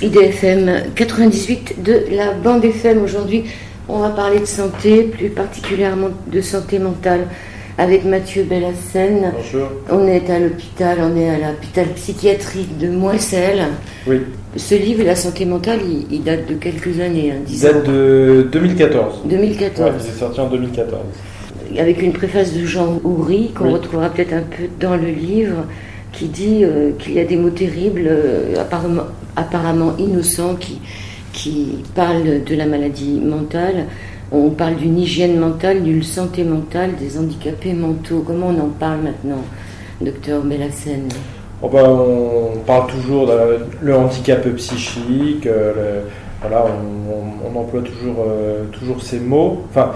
IDFM 98 de la bande FM. Aujourd'hui, on va parler de santé, plus particulièrement de santé mentale, avec Mathieu Bellassène. Bonjour. On est à l'hôpital, on est à l'hôpital psychiatrique de Moisselles. Oui. Ce livre, La santé mentale, il date de quelques années. Il date de 2014. 2014. Ouais, il est sorti en 2014. Avec une préface de Jean Houry, qu'on retrouvera peut-être un peu dans le livre, qui dit qu'il y a des mots terribles, apparemment innocents, qui parlent de la maladie mentale. On parle d'une hygiène mentale, d'une santé mentale, des handicapés mentaux. Comment on en parle maintenant, docteur Bellassène? On parle toujours de le handicap psychique, on emploie toujours ces mots. Enfin,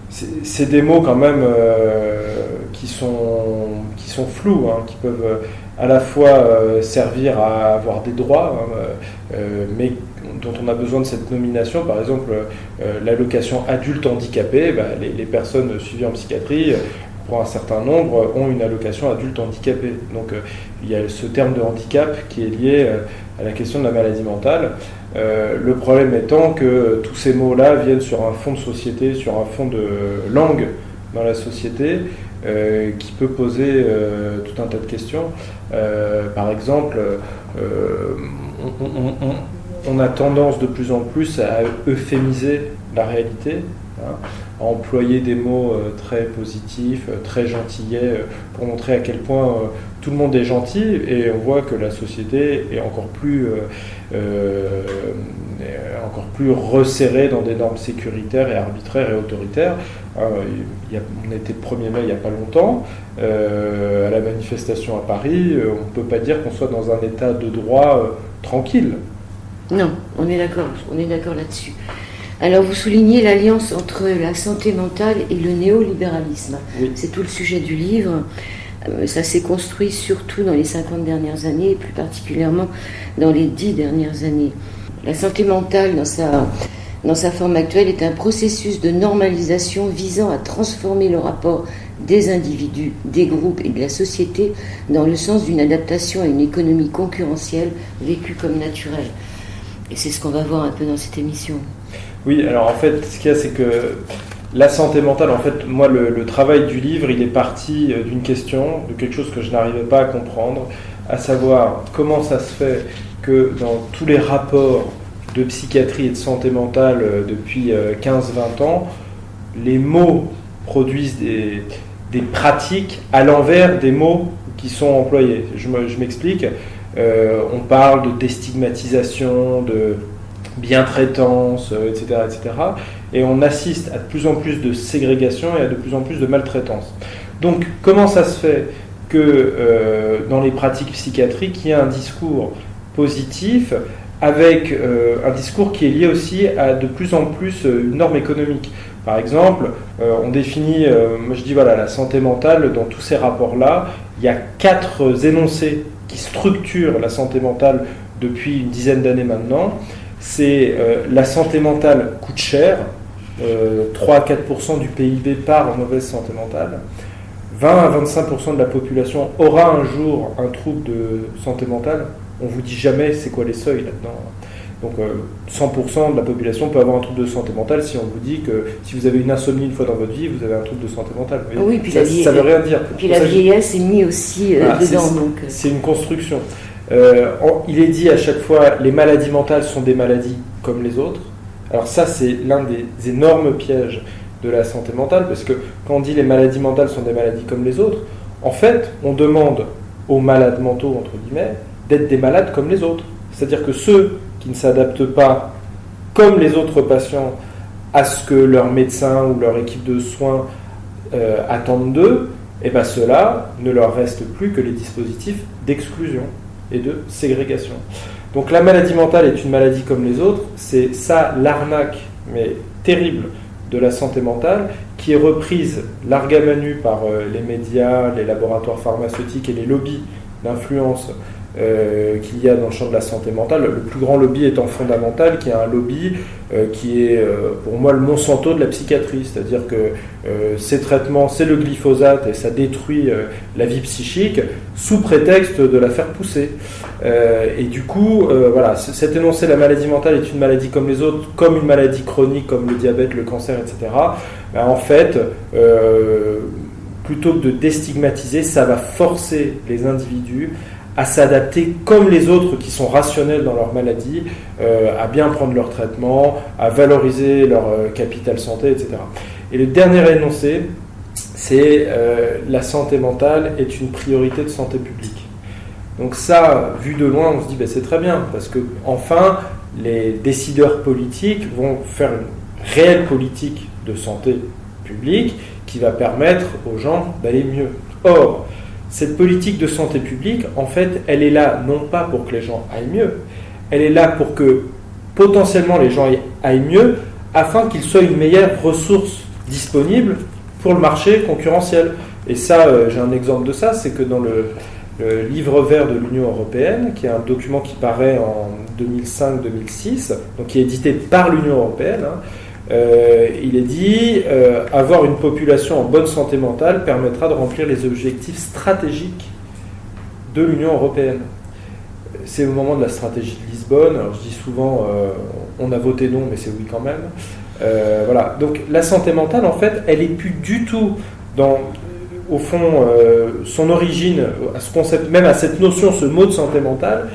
c'est des mots quand même qui sont flous, qui peuvent à la fois servir à avoir des droits, mais dont on a besoin de cette nomination. Par exemple, l'allocation adulte handicapé, les personnes suivies en psychiatrie, pour un certain nombre, ont une allocation adulte handicapé. Donc il y a ce terme de handicap qui est lié à la question de la maladie mentale. Le problème étant que tous ces mots-là viennent sur un fond de société, sur un fond de langue dans la société, qui peut poser tout un tas de questions. Par exemple, on a tendance de plus en plus à euphémiser la réalité, à employer des mots très positifs, très gentillets, pour montrer à quel point tout le monde est gentil, et on voit que la société est encore plus resserrée dans des normes sécuritaires et arbitraires et autoritaires. On était le 1er mai il n'y a pas longtemps, à la manifestation à Paris, on ne peut pas dire qu'on soit dans un état de droit tranquille. Non, on est d'accord là-dessus. Alors vous soulignez l'alliance entre la santé mentale et le néolibéralisme. Oui. C'est tout le sujet du livre. Ça s'est construit surtout dans les 50 dernières années, et plus particulièrement dans les 10 dernières années. La santé mentale, dans sa forme actuelle, est un processus de normalisation visant à transformer le rapport des individus, des groupes et de la société dans le sens d'une adaptation à une économie concurrentielle vécue comme naturelle. Et c'est ce qu'on va voir un peu dans cette émission. Oui, alors en fait, ce qu'il y a, c'est que la santé mentale, en fait, moi, le travail du livre, il est parti d'une question, de quelque chose que je n'arrivais pas à comprendre, à savoir comment ça se fait que dans tous les rapports de psychiatrie et de santé mentale depuis 15-20 ans, les mots produisent des pratiques à l'envers des mots qui sont employés. Je m'explique. On parle de déstigmatisation, de bientraitance, etc., etc. Et on assiste à de plus en plus de ségrégation et à de plus en plus de maltraitance. Donc, comment ça se fait que dans les pratiques psychiatriques, il y a un discours positif avec un discours qui est lié aussi à de plus en plus une norme économique. Par exemple, on définit, moi je dis voilà, la santé mentale, dans tous ces rapports-là, il y a 4 énoncés qui structurent la santé mentale depuis une dizaine d'années maintenant. C'est la santé mentale coûte cher, 3 à 4% du PIB part en mauvaise santé mentale, 20 à 25% de la population aura un jour un trouble de santé mentale. On ne vous dit jamais c'est quoi les seuils là-dedans. Donc 100% de la population peut avoir un trouble de santé mentale si on vous dit que si vous avez une insomnie une fois dans votre vie, vous avez un trouble de santé mentale. Oui, puis ça ne veut rien dire. Et puis la vieillesse est mise aussi dedans. C'est une construction. Il est dit à chaque fois, les maladies mentales sont des maladies comme les autres. Alors ça, c'est l'un des énormes pièges de la santé mentale, parce que quand on dit les maladies mentales sont des maladies comme les autres, en fait, on demande aux malades mentaux, entre guillemets, d'être des malades comme les autres. C'est-à-dire que ceux qui ne s'adaptent pas, comme les autres patients, à ce que leur médecin ou leur équipe de soins attendent d'eux, et bien ceux-là ne leur reste plus que les dispositifs d'exclusion et de ségrégation. Donc la maladie mentale est une maladie comme les autres, c'est ça l'arnaque, mais terrible, de la santé mentale, qui est reprise largue à manu par les médias, les laboratoires pharmaceutiques et les lobbies d'influence qu'il y a dans le champ de la santé mentale. Le plus grand lobby étant Fondamental, qui est un lobby qui est pour moi le Monsanto de la psychiatrie, c'est-à-dire que ces traitements, c'est le glyphosate et ça détruit la vie psychique sous prétexte de la faire pousser. Et du coup, voilà, cet énoncé, la maladie mentale est une maladie comme les autres, comme une maladie chronique comme le diabète, le cancer, etc. Ben, en fait, plutôt que de déstigmatiser, ça va forcer les individus à s'adapter comme les autres qui sont rationnels dans leur maladie, à bien prendre leur traitement, à valoriser leur capital santé, etc. Et le dernier énoncé, c'est la santé mentale est une priorité de santé publique. Donc ça, vu de loin, on se dit ben, c'est très bien, parce que enfin, les décideurs politiques vont faire une réelle politique de santé publique qui va permettre aux gens d'aller mieux. Or, cette politique de santé publique, en fait, elle est là non pas pour que les gens aillent mieux, elle est là pour que potentiellement les gens aillent mieux afin qu'ils soient une meilleure ressource disponible pour le marché concurrentiel. Et ça, j'ai un exemple de ça, c'est que dans le livre vert de l'Union européenne, qui est un document qui paraît en 2005-2006, donc qui est édité par l'Union européenne, il est dit avoir une population en bonne santé mentale permettra de remplir les objectifs stratégiques de l'Union européenne. C'est au moment de la stratégie de Lisbonne. Alors je dis souvent on a voté non, mais c'est oui quand même. Voilà. Donc la santé mentale, en fait, elle est plus du tout dans, au fond, son origine à ce concept, même à cette notion, ce mot de santé mentale.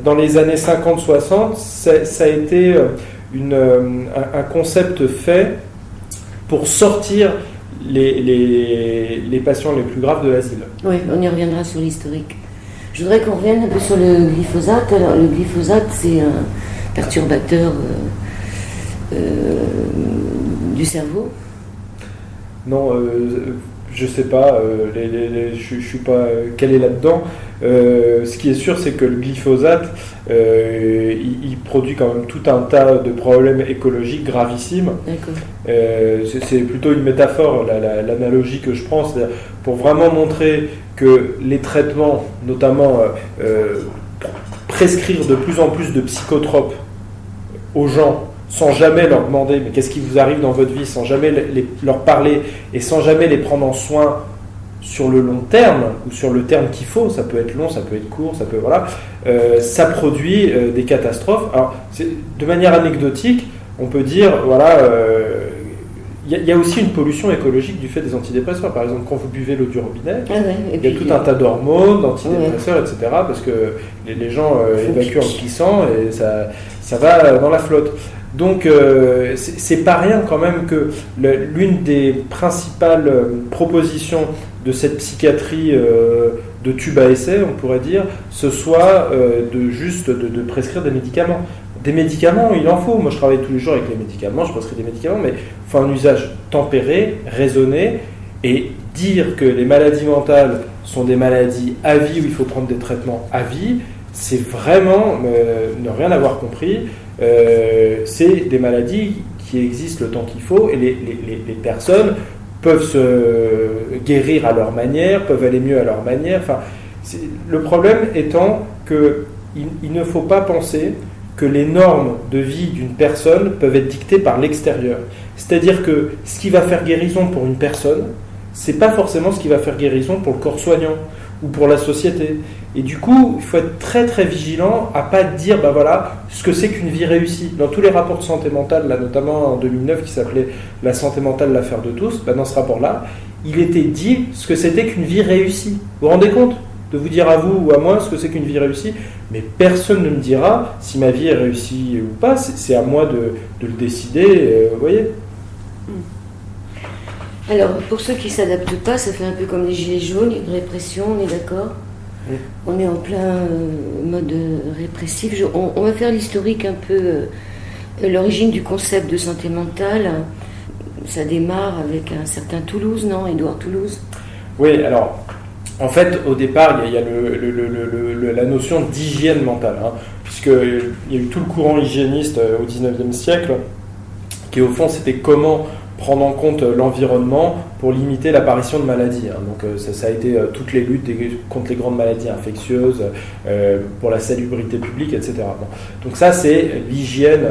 Dans les années 50-60, ça a été un concept fait pour sortir les patients les plus graves de l'asile. Oui, on y reviendra sur l'historique. Je voudrais qu'on revienne un peu sur le glyphosate. Alors, le glyphosate, c'est un perturbateur du cerveau. Non, je sais pas, je suis pas calé là-dedans. Ce qui est sûr, c'est que le glyphosate, il produit quand même tout un tas de problèmes écologiques gravissimes. C'est plutôt une métaphore, l'analogie que je prends, c'est pour vraiment montrer que les traitements, notamment prescrire de plus en plus de psychotropes aux gens, sans jamais leur demander mais qu'est-ce qui vous arrive dans votre vie, sans jamais leur parler et sans jamais les prendre en soin sur le long terme ou sur le terme qu'il faut, ça peut être long, ça peut être court, ça peut voilà, ça produit des catastrophes. Alors de manière anecdotique, on peut dire voilà, il y a aussi une pollution écologique du fait des antidépresseurs. Par exemple, quand vous buvez l'eau du robinet, il y a tout un tas d'hormones, d'antidépresseurs, etc. Parce que les gens évacuent en glissant et ça va dans la flotte. Donc, c'est pas rien quand même que l'une des principales propositions de cette psychiatrie de tube à essai, on pourrait dire, ce soit de prescrire des médicaments. Des médicaments, il en faut. Moi, je travaille tous les jours avec les médicaments, je prescris des médicaments, mais il faut un usage tempéré, raisonné, et dire que les maladies mentales sont des maladies à vie où il faut prendre des traitements à vie, c'est vraiment ne rien avoir compris. C'est des maladies qui existent le temps qu'il faut, et les personnes peuvent se guérir à leur manière, peuvent aller mieux à leur manière. Enfin, le problème étant qu'il ne faut pas penser que les normes de vie d'une personne peuvent être dictées par l'extérieur. C'est-à-dire que ce qui va faire guérison pour une personne, c'est pas forcément ce qui va faire guérison pour le corps soignant ou pour la société. Et du coup, il faut être très très vigilant à pas dire ben voilà ce que c'est qu'une vie réussie. Dans tous les rapports de santé mentale, là notamment en 2009 qui s'appelait La santé mentale, l'affaire de tous, ben dans ce rapport-là, il était dit ce que c'était qu'une vie réussie. Vous vous rendez compte de vous dire à vous ou à moi ce que c'est qu'une vie réussie? Mais personne ne me dira si ma vie est réussie ou pas, c'est à moi de le décider, vous voyez. Alors, pour ceux qui ne s'adaptent pas, ça fait un peu comme les gilets jaunes, une répression, on est d'accord? On est en plein mode répressif. On va faire l'historique un peu, l'origine du concept de santé mentale. Ça démarre avec un certain Toulouse, non? Édouard Toulouse. Oui, alors... En fait, au départ, il y a la notion d'hygiène mentale, hein, puisqu'il y a eu tout le courant hygiéniste au XIXe siècle, qui au fond, c'était comment prendre en compte l'environnement pour limiter l'apparition de maladies. Donc ça a été toutes les luttes contre les grandes maladies infectieuses, pour la salubrité publique, etc. Bon. Donc ça, c'est l'hygiène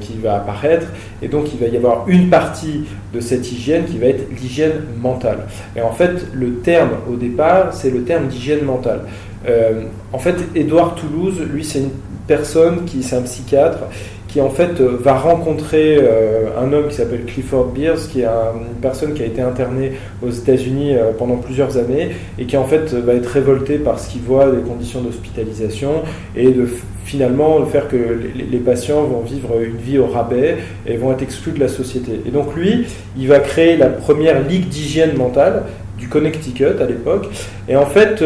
qui va apparaître, et donc il va y avoir une partie de cette hygiène qui va être l'hygiène mentale. Et en fait, le terme au départ, c'est le terme d'hygiène mentale. En fait, Édouard Toulouse, lui, c'est une personne c'est un psychiatre qui en fait va rencontrer un homme qui s'appelle Clifford Beers, qui est une personne qui a été internée aux États-Unis pendant plusieurs années et qui en fait va être révolté par ce qu'il voit des conditions d'hospitalisation et de finalement faire que les patients vont vivre une vie au rabais et vont être exclus de la société. Et donc lui, il va créer la première ligue d'hygiène mentale du Connecticut à l'époque, et en fait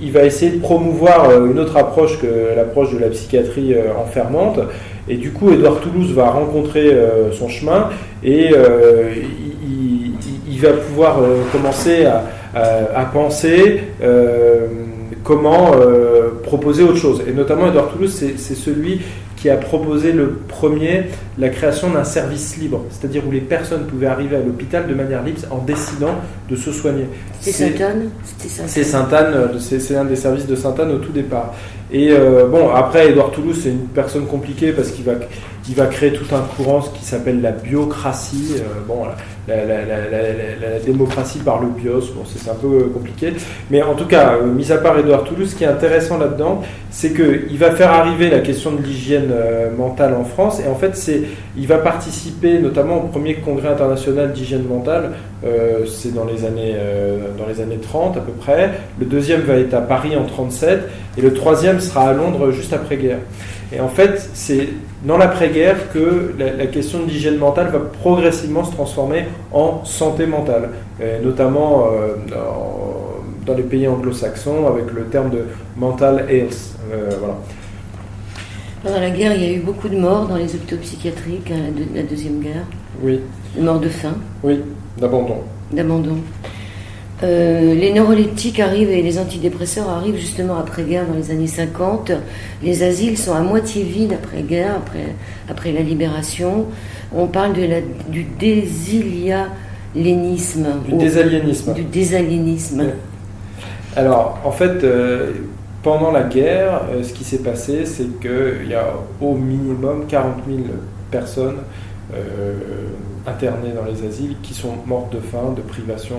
il va essayer de promouvoir une autre approche que l'approche de la psychiatrie enfermante, et du coup Édouard Toulouse va rencontrer son chemin, et il va pouvoir commencer à penser comment proposer autre chose, et notamment Édouard Toulouse c'est celui qui a proposé le premier la création d'un service libre, c'est-à-dire où les personnes pouvaient arriver à l'hôpital de manière libre en décidant de se soigner. C'est Sainte-Anne ? C'est Sainte-Anne, c'est un des services de Sainte-Anne au tout départ. Et bon, après, Édouard Toulouse, c'est une personne compliquée parce qu'il va créer tout un courant qui s'appelle la biocratie, la démocratie par le bios, bon, c'est un peu compliqué. Mais en tout cas, mis à part Édouard Toulouse, ce qui est intéressant là-dedans, c'est qu'il va faire arriver la question de l'hygiène mentale en France, et en fait, il va participer notamment au premier congrès international d'hygiène mentale, c'est dans les années 30 à peu près. Le deuxième va être à Paris en 37, et le troisième sera à Londres juste après-guerre. Et en fait, c'est dans l'après-guerre que la question de l'hygiène mentale va progressivement se transformer en santé mentale, et notamment dans les pays anglo-saxons avec le terme de mental health. Voilà. Pendant la guerre, il y a eu beaucoup de morts dans les hôpitaux psychiatriques, la Deuxième Guerre. Oui. De morts de faim. Oui, d'abandon. Les neuroleptiques arrivent et les antidépresseurs arrivent justement après-guerre, dans les années 50. Les asiles sont à moitié vides après-guerre, après la libération. On parle du désilianisme. Du désaliénisme. Du désaliénisme. Oui. Alors, en fait, pendant la guerre, ce qui s'est passé, c'est qu'il y a au minimum 40 000 personnes internées dans les asiles qui sont mortes de faim, de privation.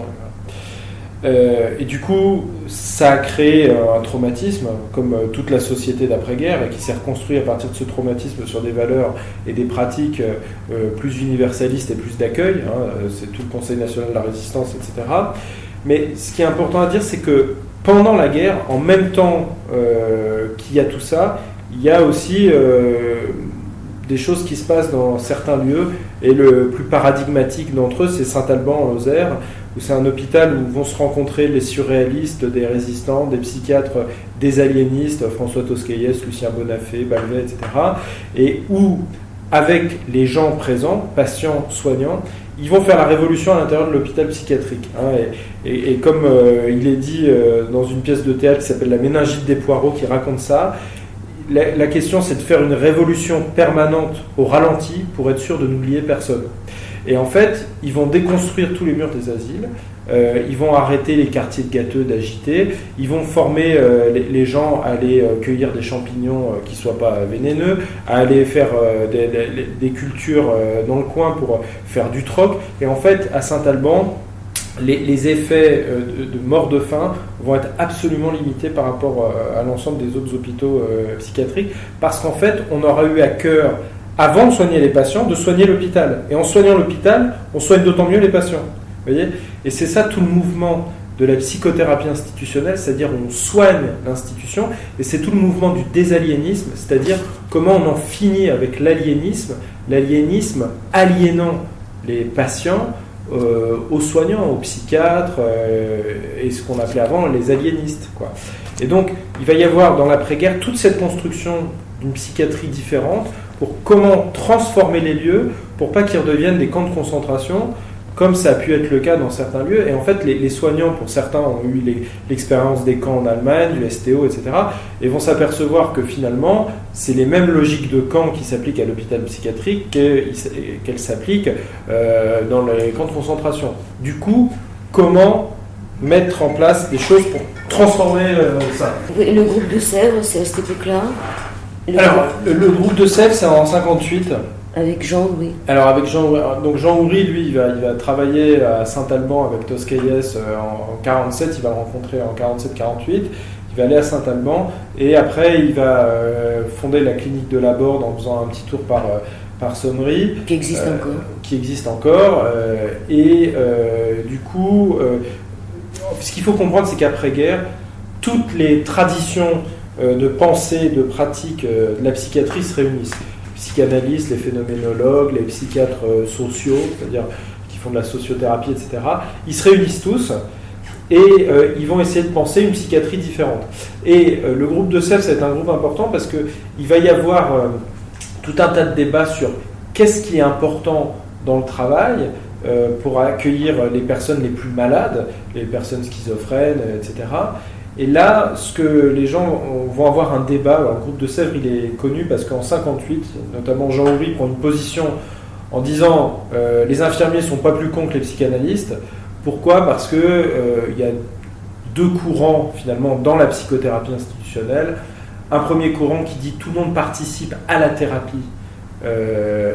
Et du coup, ça a créé un traumatisme, comme toute la société d'après-guerre, et qui s'est reconstruit à partir de ce traumatisme sur des valeurs et des pratiques plus universalistes et plus d'accueil. C'est tout le Conseil national de la résistance, etc. Mais ce qui est important à dire, c'est que pendant la guerre, en même temps qu'il y a tout ça, il y a aussi des choses qui se passent dans certains lieux, et le plus paradigmatique d'entre eux, c'est Saint-Alban en Lozère, où c'est un hôpital où vont se rencontrer les surréalistes, des résistants, des psychiatres, des aliénistes, François Tosquelles, Lucien Bonafé, Balvet, etc. Et où, avec les gens présents, patients, soignants, ils vont faire la révolution à l'intérieur de l'hôpital psychiatrique. Et comme il est dit dans une pièce de théâtre qui s'appelle La méningite des poireaux, qui raconte ça, la question c'est de faire une révolution permanente au ralenti pour être sûr de n'oublier personne. Et en fait, ils vont déconstruire tous les murs des asiles, ils vont arrêter les quartiers de gâteux d'agités, ils vont former les gens à aller cueillir des champignons qui ne soient pas vénéneux, à aller faire des cultures dans le coin pour faire du troc. Et en fait, à Saint-Alban, les effets de mort de faim vont être absolument limités par rapport à l'ensemble des autres hôpitaux psychiatriques, parce qu'en fait, on aura eu à cœur, avant de soigner les patients, de soigner l'hôpital. Et en soignant l'hôpital, on soigne d'autant mieux les patients. Vous voyez ? Et c'est ça tout le mouvement de la psychothérapie institutionnelle, c'est-à-dire on soigne l'institution, et c'est tout le mouvement du désaliénisme, c'est-à-dire comment on en finit avec l'aliénisme aliénant les patients aux soignants, aux psychiatres, et ce qu'on appelait avant les aliénistes, quoi. Et donc, il va y avoir dans l'après-guerre toute cette construction d'une psychiatrie différente pour comment transformer les lieux, pour pas qu'ils redeviennent des camps de concentration, comme ça a pu être le cas dans certains lieux. Et en fait, les soignants, pour certains, ont eu l'expérience des camps en Allemagne, du STO, etc., et vont s'apercevoir que finalement, c'est les mêmes logiques de camps qui s'appliquent à l'hôpital psychiatrique qu'elles s'appliquent dans les camps de concentration. Du coup, comment mettre en place des choses pour transformer ça? Le groupe de Sèvres, c'est à cette époque-là. Alors, le groupe de Sèvres, c'est en 58. Avec Jean Houry. Alors avec Jean Houry, lui, il va travailler à Saint-Alban avec Toscaïès en 47, il va le rencontrer en 47-48, il va aller à Saint-Alban, et après il va fonder la clinique de la Borde en faisant un petit tour par Sommery. Qui existe encore. Qui existe encore, du coup, ce qu'il faut comprendre, c'est qu'après-guerre, toutes les traditions de pensée, de pratique de la psychiatrie se réunissent. Psychanalystes, les phénoménologues, les psychiatres sociaux, c'est-à-dire qui font de la sociothérapie, etc. Ils se réunissent tous et ils vont essayer de penser une psychiatrie différente. Et le groupe de Sèvres, c'est un groupe important parce qu'il va y avoir tout un tas de débats sur qu'est-ce qui est important dans le travail pour accueillir les personnes les plus malades, les personnes schizophrènes, etc. Et là, ce que les gens vont avoir un débat, alors, le groupe de Sèvres, il est connu parce qu'en 58, notamment Jean Houry prend une position en disant les infirmiers ne sont pas plus cons que les psychanalystes. Pourquoi ? Parce qu'il y a deux courants finalement dans la psychothérapie institutionnelle. Un premier courant qui dit tout le monde participe à la thérapie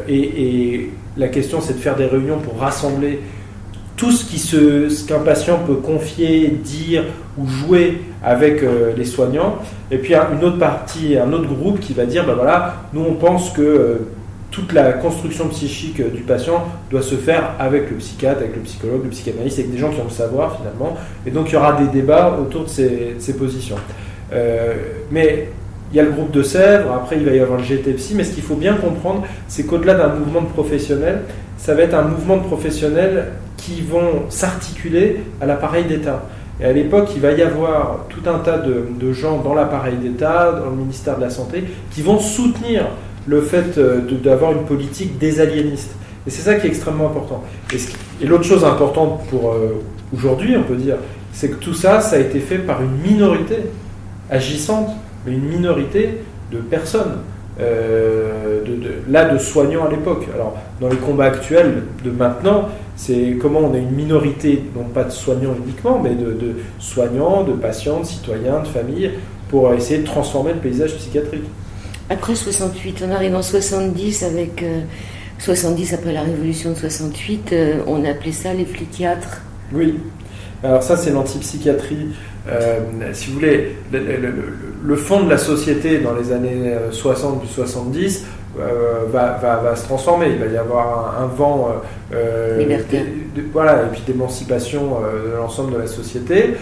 et la question c'est de faire des réunions pour rassembler tout ce qu'un patient peut confier, dire ou jouer avec les soignants. Et puis une autre partie, un autre groupe qui va dire, ben voilà, nous on pense que toute la construction psychique du patient doit se faire avec le psychiatre, avec le psychologue, le psychanalyste, avec des gens qui ont le savoir finalement. Et donc il y aura des débats autour de ces positions. Mais il y a le groupe de Sèvres, après il va y avoir le GTPSY, mais ce qu'il faut bien comprendre, c'est qu'au-delà d'un mouvement de professionnels, ça va être un mouvement de professionnels qui vont s'articuler à l'appareil d'État. Et à l'époque, il va y avoir tout un tas de gens dans l'appareil d'État, dans le ministère de la Santé, qui vont soutenir le fait d'avoir une politique désaliéniste. Et c'est ça qui est extrêmement important. Et l'autre chose importante pour aujourd'hui, on peut dire, c'est que tout ça, ça a été fait par une minorité agissante, mais une minorité de personnes. De soignants à l'époque. Alors, dans les combats actuels de maintenant, c'est comment on a une minorité, non pas de soignants uniquement, mais de soignants, de patients, de citoyens, de familles, pour essayer de transformer le paysage psychiatrique. Après 68, on arrive en 70 avec 70 après la révolution de 68, on appelait ça les fliquiatres. Oui. Alors ça, c'est l'antipsychiatrie. Si vous voulez, le fond de la société dans les années 60 puis 70 va se transformer. Il va y avoir un vent voilà, et puis d'émancipation de l'ensemble de la société.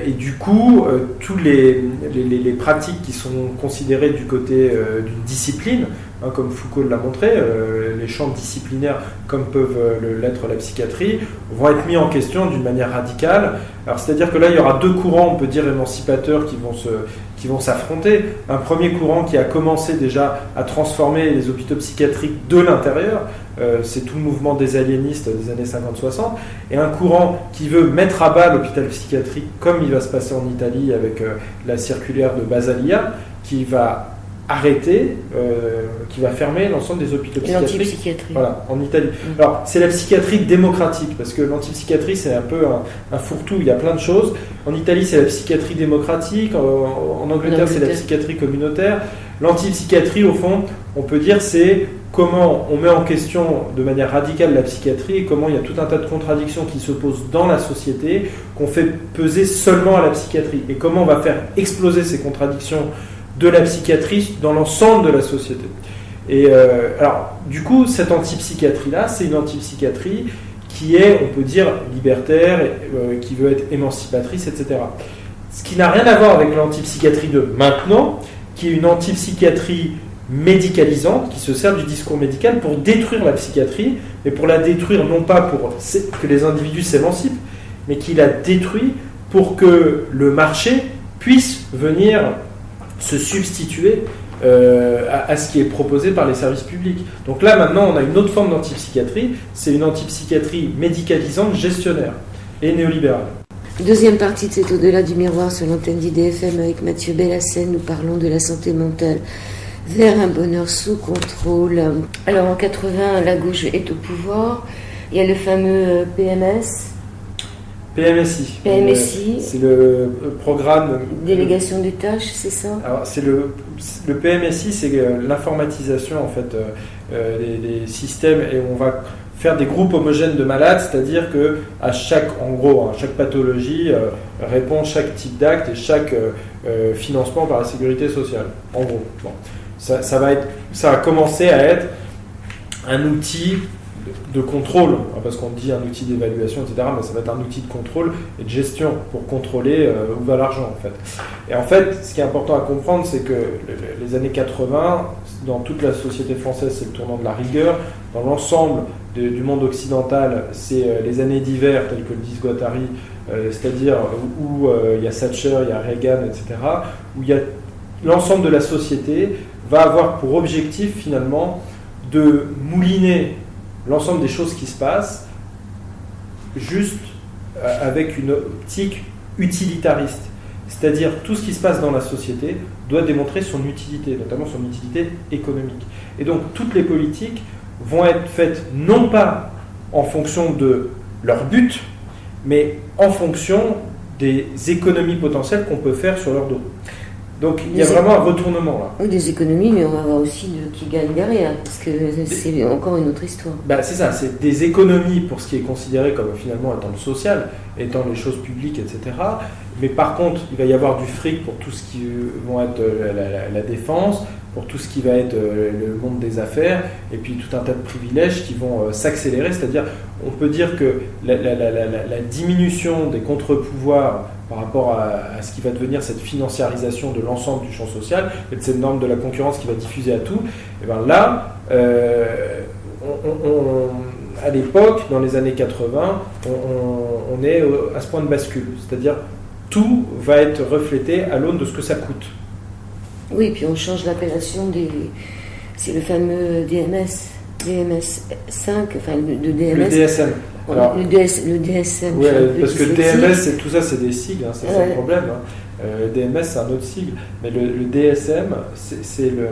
Et du coup, tous les pratiques qui sont considérées du côté d'une discipline, hein, comme Foucault l'a montré, les champs disciplinaires, comme peuvent l'être la psychiatrie, vont être mis en question d'une manière radicale. Alors, c'est-à-dire que là, il y aura deux courants, on peut dire, émancipateurs qui vont s'affronter. Un premier courant qui a commencé déjà à transformer les hôpitaux psychiatriques de l'intérieur, c'est tout le mouvement des aliénistes des années 50-60, et un courant qui veut mettre à bas l'hôpital psychiatrique, comme il va se passer en Italie avec la circulaire de Basaglia, qui va arrêter, qui va fermer l'ensemble des hôpitaux psychiatriques. L'antipsychiatrie. Voilà, en Italie. Alors, c'est la psychiatrie démocratique, parce que l'antipsychiatrie, c'est un peu un fourre-tout, il y a plein de choses. En Italie, c'est la psychiatrie démocratique, en Angleterre, c'est la psychiatrie communautaire. L'antipsychiatrie, au fond, on peut dire, c'est comment on met en question de manière radicale la psychiatrie et comment il y a tout un tas de contradictions qui se posent dans la société qu'on fait peser seulement à la psychiatrie. Et comment on va faire exploser ces contradictions de la psychiatrie dans l'ensemble de la société. Et alors, du coup, cette antipsychiatrie-là, c'est une antipsychiatrie qui est, on peut dire, libertaire, qui veut être émancipatrice, etc. Ce qui n'a rien à voir avec l'antipsychiatrie de maintenant, qui est une antipsychiatrie médicalisante, qui se sert du discours médical pour détruire la psychiatrie, mais pour la détruire non pas pour que les individus s'émancipent, mais qui la détruit pour que le marché puisse venir se substituer à ce qui est proposé par les services publics. Donc là, maintenant, on a une autre forme d'antipsychiatrie, c'est une antipsychiatrie médicalisante, gestionnaire et néolibérale. Deuxième partie de cet Au-delà du miroir sur l'antenne d'IDFM avec Mathieu Bellassène, nous parlons de la santé mentale vers un bonheur sous contrôle. Alors en 80, la gauche est au pouvoir, il y a le fameux PMS. PMSI. PMSI. C'est le programme. Délégation des tâches, c'est ça? Alors c'est le PMSI, c'est l'informatisation en fait des systèmes, et on va faire des groupes homogènes de malades, c'est-à-dire que à chaque pathologie répond chaque type d'acte et chaque financement par la sécurité sociale. En gros, bon. Ça va commencer à être un outil de contrôle, parce qu'on dit un outil d'évaluation, etc., mais ça va être un outil de contrôle et de gestion pour contrôler où va l'argent, en fait. Et en fait, ce qui est important à comprendre, c'est que les années 80, dans toute la société française, c'est le tournant de la rigueur. Dans l'ensemble du monde occidental, c'est les années d'hiver, telles que le disent Guattari, c'est-à-dire où il y a Thatcher, il y a Reagan, etc., où il y a l'ensemble de la société va avoir pour objectif, finalement, de mouliner l'ensemble des choses qui se passent, juste avec une optique utilitariste. C'est-à-dire tout ce qui se passe dans la société doit démontrer son utilité, notamment son utilité économique. Et donc toutes les politiques vont être faites non pas en fonction de leur but, mais en fonction des économies potentielles qu'on peut faire sur leur dos. Donc il y a vraiment un retournement là. Oui, des économies, mais on va voir aussi qui gagne derrière, parce que c'est encore une autre histoire. C'est ça, c'est des économies pour ce qui est considéré comme finalement étant le social, étant les choses publiques, etc. Mais par contre, il va y avoir du fric pour tout ce qui vont être la défense, pour tout ce qui va être le monde des affaires, et puis tout un tas de privilèges qui vont s'accélérer. C'est-à-dire, on peut dire que la diminution des contre-pouvoirs par rapport à ce qui va devenir cette financiarisation de l'ensemble du champ social et de cette norme de la concurrence qui va diffuser à tout, et bien là, à l'époque, dans les années 80, on est à ce point de bascule. C'est-à-dire, tout va être reflété à l'aune de ce que ça coûte. Oui, puis on change l'appellation des... C'est le fameux DMS5, enfin le DMS. Le DSM. Alors, le DSM. Ouais, parce que DMS, et tout ça, c'est des sigles, c'est le problème. DMS, c'est un autre sigle. Mais le DSM, c'est le...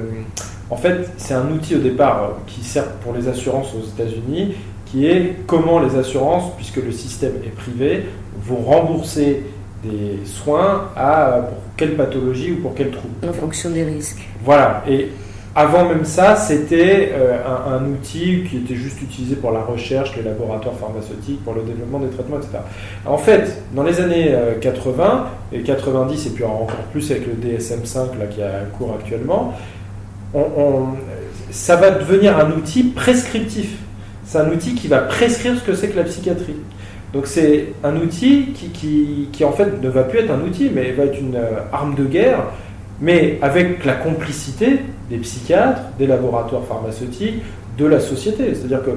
En fait, c'est un outil au départ qui sert pour les assurances aux États-Unis, qui est comment les assurances, puisque le système est privé, vont rembourser des soins pour quelle pathologie ou pour quel trouble. En fonction des risques. Voilà. Et avant même ça, c'était un outil qui était juste utilisé pour la recherche, les laboratoires pharmaceutiques, pour le développement des traitements, etc. En fait, dans les années 80 et 90, et puis encore plus avec le DSM-5 là, qui a cours actuellement, ça va devenir un outil prescriptif. C'est un outil qui va prescrire ce que c'est que la psychiatrie. Donc c'est un outil qui en fait ne va plus être un outil, mais va être une arme de guerre, mais avec la complicité des psychiatres, des laboratoires pharmaceutiques, de la société. C'est-à-dire que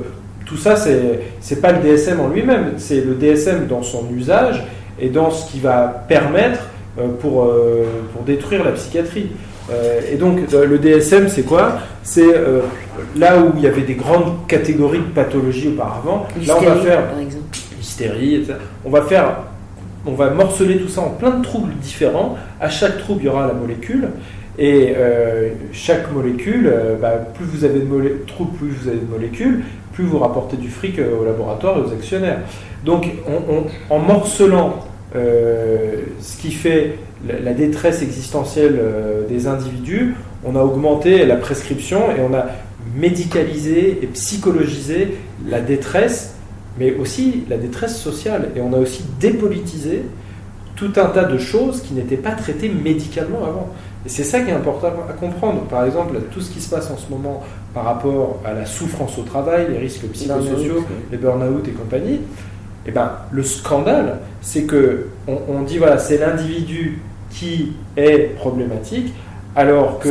tout ça, c'est pas le DSM en lui-même, c'est le DSM dans son usage et dans ce qui va permettre pour détruire la psychiatrie. Et donc le DSM, c'est quoi? C'est là où il y avait des grandes catégories de pathologies auparavant. Là, on va faire par exemple l'hystérie, etc. On va morceler tout ça en plein de troubles différents. À chaque trouble, il y aura la molécule. Et chaque molécule, plus vous avez de troubles, plus vous avez de molécules, plus vous rapportez du fric au laboratoire et aux actionnaires. Donc, en morcelant ce qui fait la détresse existentielle des individus, on a augmenté la prescription et on a médicalisé et psychologisé la détresse, mais aussi la détresse sociale. Et on a aussi dépolitisé tout un tas de choses qui n'étaient pas traitées médicalement avant. Et c'est ça qui est important à comprendre. Par exemple, tout ce qui se passe en ce moment par rapport à la souffrance au travail, les risques psychosociaux, les burn-out et compagnie, eh ben, le scandale, c'est que on dit voilà, c'est l'individu qui est problématique, alors que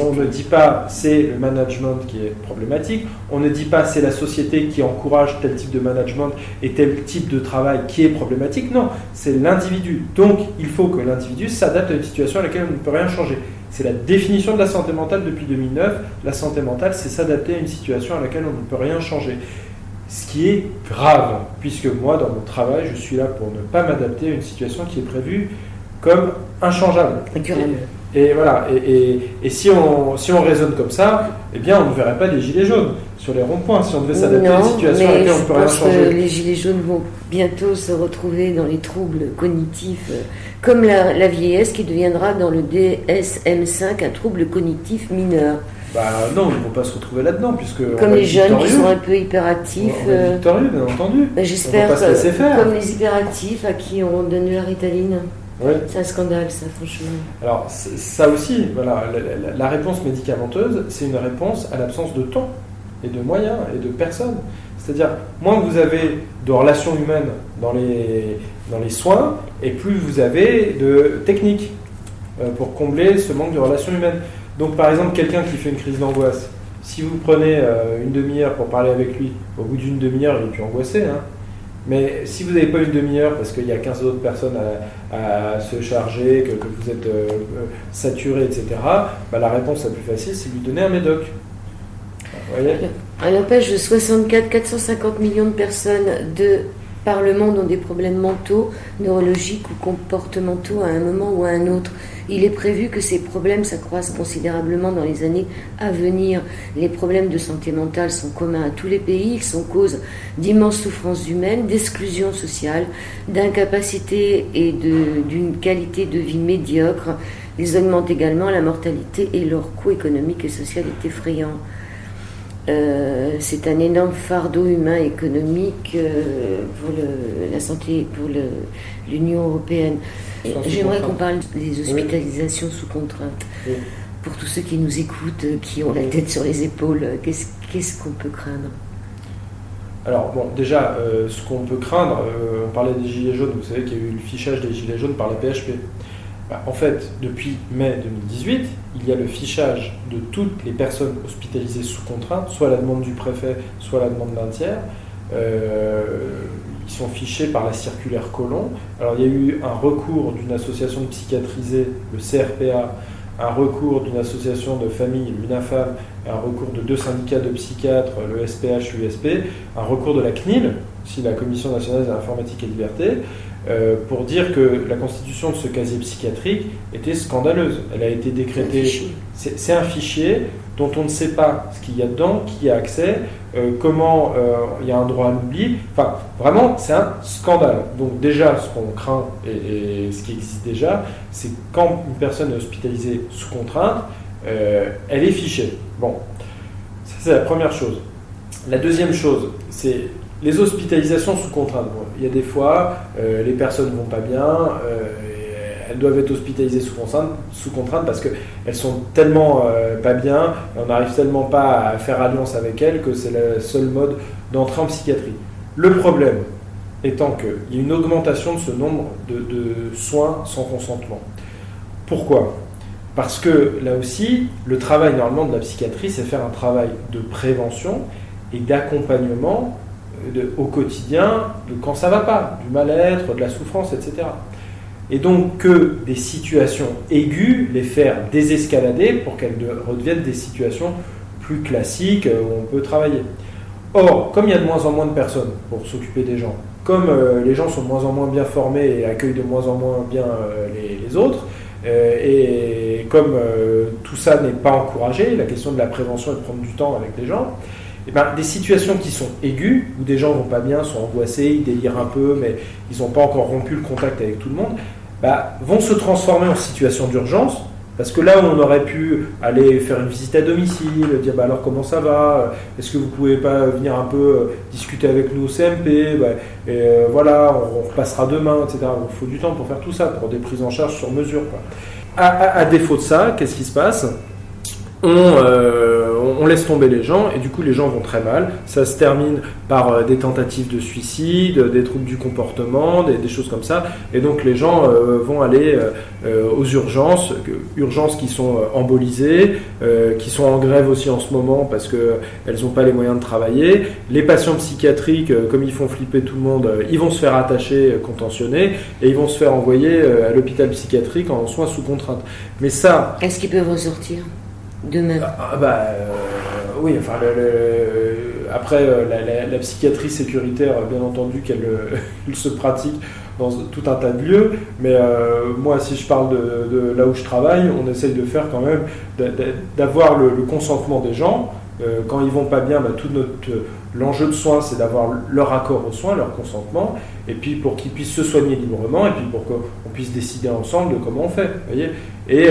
on ne dit pas c'est le management qui est problématique, on ne dit pas c'est la société qui encourage tel type de management et tel type de travail qui est problématique. Non, c'est l'individu. Donc il faut que l'individu s'adapte à une situation à laquelle on ne peut rien changer. C'est la définition de la santé mentale depuis 2009. La santé mentale, c'est s'adapter à une situation à laquelle on ne peut rien changer. Ce qui est grave, puisque moi, dans mon travail, je suis là pour ne pas m'adapter à une situation qui est prévue comme inchangeable. Et voilà. Et si on raisonne comme ça, eh bien, on ne verrait pas des gilets jaunes sur les ronds-points. Si on devait s'adapter à une situation à laquelle on ne peut rien changer. Que les gilets jaunes vont bientôt se retrouver dans les troubles cognitifs, comme la vieillesse qui deviendra dans le DSM-5 un trouble cognitif mineur. Non, ils ne vont pas se retrouver là-dedans, puisque... Comme les jeunes qui sont un peu hyperactifs. On va être victorieux, bien entendu. J'espère que, comme les hyperactifs à qui on donne de la Ritaline. Oui. C'est un scandale, ça, franchement. Alors, ça aussi, voilà, la réponse médicamenteuse, c'est une réponse à l'absence de temps, et de moyens, et de personnes. C'est-à-dire, moins vous avez de relations humaines dans les soins, et plus vous avez de techniques pour combler ce manque de relations humaines. Donc, par exemple, quelqu'un qui fait une crise d'angoisse, si vous prenez une demi-heure pour parler avec lui, au bout d'une demi-heure, il est plus angoissé, hein. Mais si vous n'avez pas une demi-heure parce qu'il y a 15 autres personnes à se charger, que vous êtes saturé, etc., la réponse la plus facile, c'est de lui donner un médoc. Vous voyez ? À la page 64, 450 millions de personnes par le monde ont des problèmes mentaux, neurologiques ou comportementaux à un moment ou à un autre. Il est prévu que ces problèmes s'accroissent considérablement dans les années à venir. Les problèmes de santé mentale sont communs à tous les pays. Ils sont cause d'immenses souffrances humaines, d'exclusion sociale, d'incapacité et d'une qualité de vie médiocre. Ils augmentent également la mortalité et leur coût économique et social est effrayant. C'est un énorme fardeau humain et économique pour la santé, pour l'Union européenne. J'aimerais qu'on parle des hospitalisations sous contrainte. Oui. Pour tous ceux qui nous écoutent, qui ont la tête sur les épaules, qu'est-ce qu'on peut craindre ? Alors, déjà, ce qu'on peut craindre, on parlait des gilets jaunes, vous savez qu'il y a eu le fichage des gilets jaunes par la PHP. En fait, depuis mai 2018, il y a le fichage de toutes les personnes hospitalisées sous contrainte, soit à la demande du préfet, soit à la demande d'un tiers. Ils sont fichés par la circulaire Collomb. Alors, il y a eu un recours d'une association de psychiatrisés, le CRPA, un recours d'une association de famille, l'UNAFAM, un recours de 2 syndicats de psychiatres, le SPH, l'USP, un recours de la CNIL, aussi la Commission nationale de l'informatique et liberté, pour dire que la constitution de ce casier psychiatrique était scandaleuse. Elle a été décrétée. C'est un fichier dont on ne sait pas ce qu'il y a dedans, qui y a accès, comment il y a un droit à l'oubli. Enfin, vraiment, c'est un scandale. Donc déjà, ce qu'on craint et ce qui existe déjà, c'est quand une personne est hospitalisée sous contrainte, elle est fichée. Bon, ça c'est la première chose. La deuxième chose, c'est les hospitalisations sous contrainte. Bon, il y a des fois, les personnes ne vont pas bien, elles doivent être hospitalisées sous contrainte parce qu'elles sont tellement pas bien, on n'arrive tellement pas à faire alliance avec elles que c'est le seul mode d'entrée en psychiatrie. Le problème étant qu'il y a une augmentation de ce nombre de soins sans consentement. Pourquoi ? Parce que là aussi, le travail normalement de la psychiatrie, c'est faire un travail de prévention et d'accompagnement au quotidien de quand ça ne va pas, du mal-être, de la souffrance, etc. Et donc que des situations aiguës, les faire désescalader pour qu'elles redeviennent des situations plus classiques où on peut travailler. Or, comme il y a de moins en moins de personnes pour s'occuper des gens, comme les gens sont de moins en moins bien formés et accueillent de moins en moins bien les autres, et comme tout ça n'est pas encouragé, la question de la prévention et de prendre du temps avec les gens, et des situations qui sont aiguës, où des gens vont pas bien, sont angoissés, ils délirent un peu, mais ils n'ont pas encore rompu le contact avec tout le monde, vont se transformer en situation d'urgence, parce que là où on aurait pu aller faire une visite à domicile, dire alors comment ça va, est-ce que vous pouvez pas venir un peu discuter avec nous au CMP, voilà, on repassera demain, etc. Il faut du temps pour faire tout ça, pour des prises en charge sur mesure, quoi. À défaut de ça, qu'est-ce qui se passe ? On on laisse tomber les gens et du coup les gens vont très mal. Ça se termine par des tentatives de suicide, des troubles du comportement, des choses comme ça. Et donc les gens vont aller aux urgences qui sont embolisées, qui sont en grève aussi en ce moment parce qu'elles n'ont pas les moyens de travailler. Les patients psychiatriques, comme ils font flipper tout le monde, ils vont se faire attacher, contentionner, et ils vont se faire envoyer à l'hôpital psychiatrique en soins sous contrainte. Mais ça... Est-ce qu'ils peuvent ressortir demain? Oui, enfin, après, la psychiatrie sécuritaire, bien entendu qu'elle se pratique dans tout un tas de lieux, mais moi, si je parle de là où je travaille, on essaye de faire quand même, d'avoir le consentement des gens. Quand ils vont pas bien, l'enjeu de soins, c'est d'avoir leur accord aux soins, leur consentement, et puis pour qu'ils puissent se soigner librement, et puis pour qu'on puisse décider ensemble de comment on fait. Voyez. Et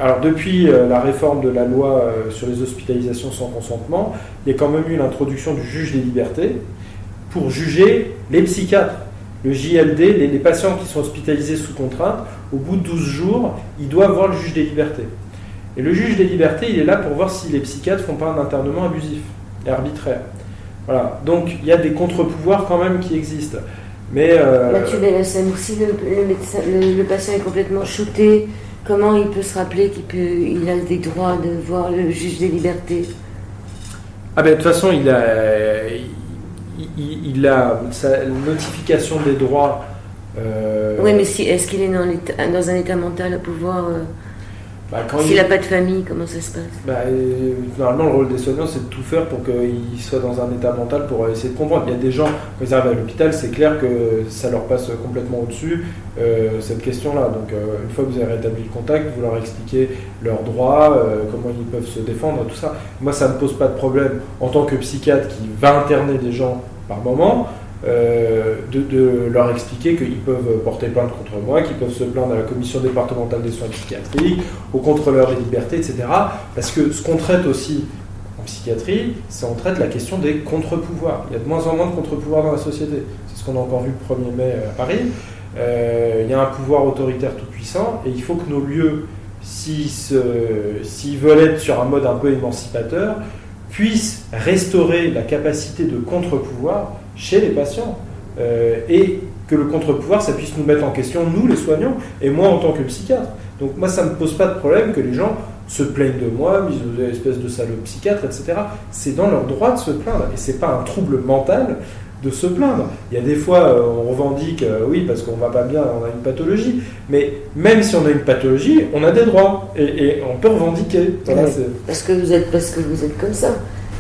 alors depuis la réforme de la loi sur les hospitalisations sans consentement, il y a quand même eu l'introduction du juge des libertés pour juger les psychiatres. Le JLD, les patients qui sont hospitalisés sous contrainte, au bout de 12 jours, ils doivent voir le juge des libertés. Et le juge des libertés, il est là pour voir si les psychiatres ne font pas un internement abusif et arbitraire. Voilà. Donc il y a des contre-pouvoirs quand même qui existent. Mais si le patient est complètement shooté, comment il peut se rappeler qu'il a des droits de voir le juge des libertés? De toute façon, il a sa notification des droits. Oui, mais est-ce qu'il est dans un état mental à pouvoir... S'il n'a pas de famille, comment ça se passe? Normalement, le rôle des soignants, c'est de tout faire pour qu'il soit dans un état mental pour essayer de comprendre. Il y a des gens, quand ils arrivent à l'hôpital, c'est clair que ça leur passe complètement au-dessus, cette question-là. Donc, une fois que vous avez rétabli le contact, vous leur expliquez leurs droits, comment ils peuvent se défendre, tout ça. Moi, ça ne me pose pas de problème, en tant que psychiatre qui va interner des gens par moment, de leur expliquer qu'ils peuvent porter plainte contre moi, qu'ils peuvent se plaindre à la commission départementale des soins psychiatriques, au contrôleur des libertés, etc. Parce que ce qu'on traite aussi en psychiatrie, c'est on traite la question des contre-pouvoirs. Il y a de moins en moins de contre-pouvoirs dans la société. C'est ce qu'on a encore vu le 1er mai à Paris. Il y a un pouvoir autoritaire tout puissant et il faut que nos lieux, s'ils veulent être sur un mode un peu émancipateur, puissent restaurer la capacité de contre-pouvoir chez les patients. Et que le contre-pouvoir, ça puisse nous mettre en question, nous les soignants, et moi en tant que psychiatre. Donc moi, ça ne me pose pas de problème que les gens se plaignent de moi, me disent une espèce de salaud psychiatre, etc. C'est dans leur droit de se plaindre, et c'est pas un trouble mental de se plaindre. Il y a des fois, on revendique, oui, parce qu'on va pas bien, on a une pathologie, mais même si on a une pathologie, on a des droits, et on peut revendiquer. Voilà, parce que vous êtes comme ça.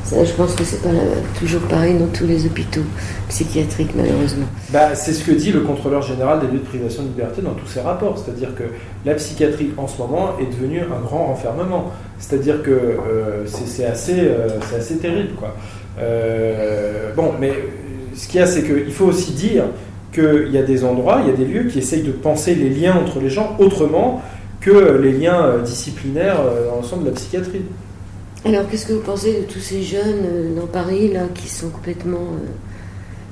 Ça, je pense que c'est pas toujours pareil dans tous les hôpitaux psychiatriques, malheureusement. C'est ce que dit le contrôleur général des lieux de privation de liberté dans tous ses rapports. C'est-à-dire que la psychiatrie, en ce moment, est devenue un grand renfermement. C'est-à-dire que c'est assez terrible, quoi. Mais ce qu'il y a, c'est qu'il faut aussi dire qu'il y a des endroits, il y a des lieux qui essayent de penser les liens entre les gens autrement que les liens disciplinaires dans l'ensemble de la psychiatrie. Alors, qu'est-ce que vous pensez de tous ces jeunes dans Paris, là, qui sont complètement...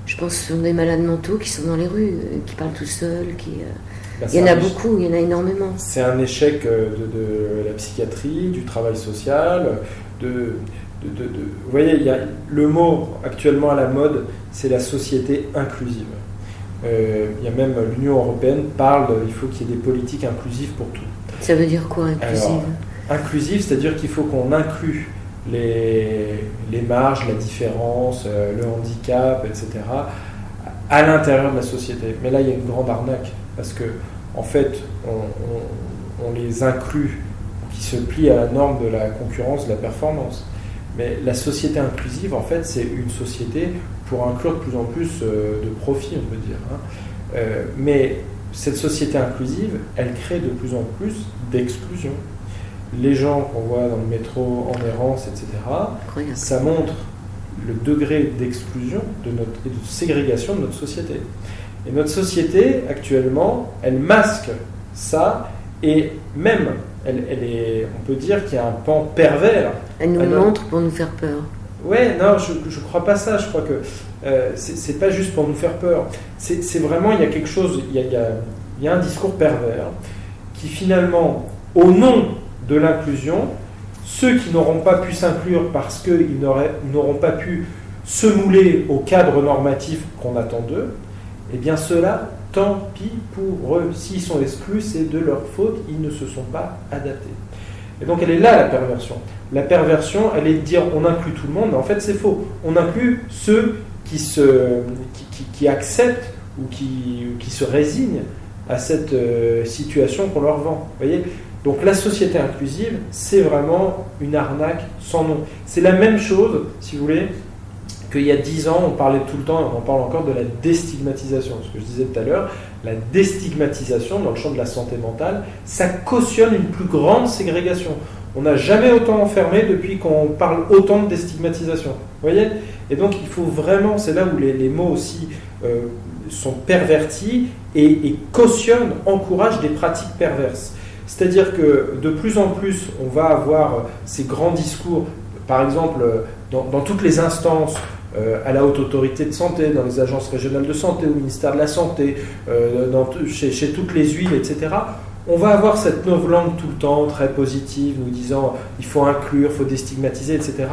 je pense que ce sont des malades mentaux qui sont dans les rues, qui parlent tout seuls, il y en a beaucoup, il y en a énormément. C'est un échec de la psychiatrie, du travail social, vous voyez, il y a le mot actuellement à la mode, c'est la société inclusive. Il y a même l'Union européenne il faut qu'il y ait des politiques inclusives pour tout. Ça veut dire quoi, inclusive? Inclusive, c'est-à-dire qu'il faut qu'on inclue les marges, la différence, le handicap, etc., à l'intérieur de la société. Mais là, il y a une grande arnaque, parce que en fait, on les inclut, qui se plient à la norme de la concurrence, de la performance. Mais la société inclusive, en fait, c'est une société pour inclure de plus en plus de profits, on peut dire. Mais cette société inclusive, elle crée de plus en plus d'exclusion. Les gens qu'on voit dans le métro, en errance, etc., ça montre le degré d'exclusion et de ségrégation de notre société. Et notre société, actuellement, elle masque ça, et même, on peut dire qu'il y a un pan pervers. Elle nous montre pour nous faire peur. Ouais, non, je ne crois pas ça. Je crois que c'est pas juste pour nous faire peur. C'est vraiment, il y a quelque chose, il y a un discours pervers qui finalement, au nom de l'inclusion, Ceux qui n'auront pas pu s'inclure parce qu'ils n'auront pas pu se mouler au cadre normatif qu'on attend d'eux, eh bien ceux-là, tant pis pour eux. S'ils sont exclus, c'est de leur faute, ils ne se sont pas adaptés. Et donc elle est là la perversion. La perversion, elle est de dire on inclut tout le monde, mais en fait c'est faux. On inclut ceux qui acceptent ou qui se résignent à cette situation qu'on leur vend. Vous voyez ? Donc la société inclusive, c'est vraiment une arnaque sans nom. C'est la même chose, si vous voulez, qu'il y a 10 ans, on parlait tout le temps, et on en parle encore, de la déstigmatisation. Ce que je disais tout à l'heure, la déstigmatisation dans le champ de la santé mentale, ça cautionne une plus grande ségrégation. On n'a jamais autant enfermé depuis qu'on parle autant de déstigmatisation. Vous voyez ? Et donc il faut vraiment, c'est là où les mots aussi sont pervertis et cautionnent, encouragent des pratiques perverses. C'est-à-dire que de plus en plus, on va avoir ces grands discours, par exemple, dans toutes les instances, à la haute autorité de santé, dans les agences régionales de santé, au ministère de la Santé, chez toutes les huiles, etc. On va avoir cette novlangue tout le temps, très positive, nous disant il faut inclure, il faut déstigmatiser, etc.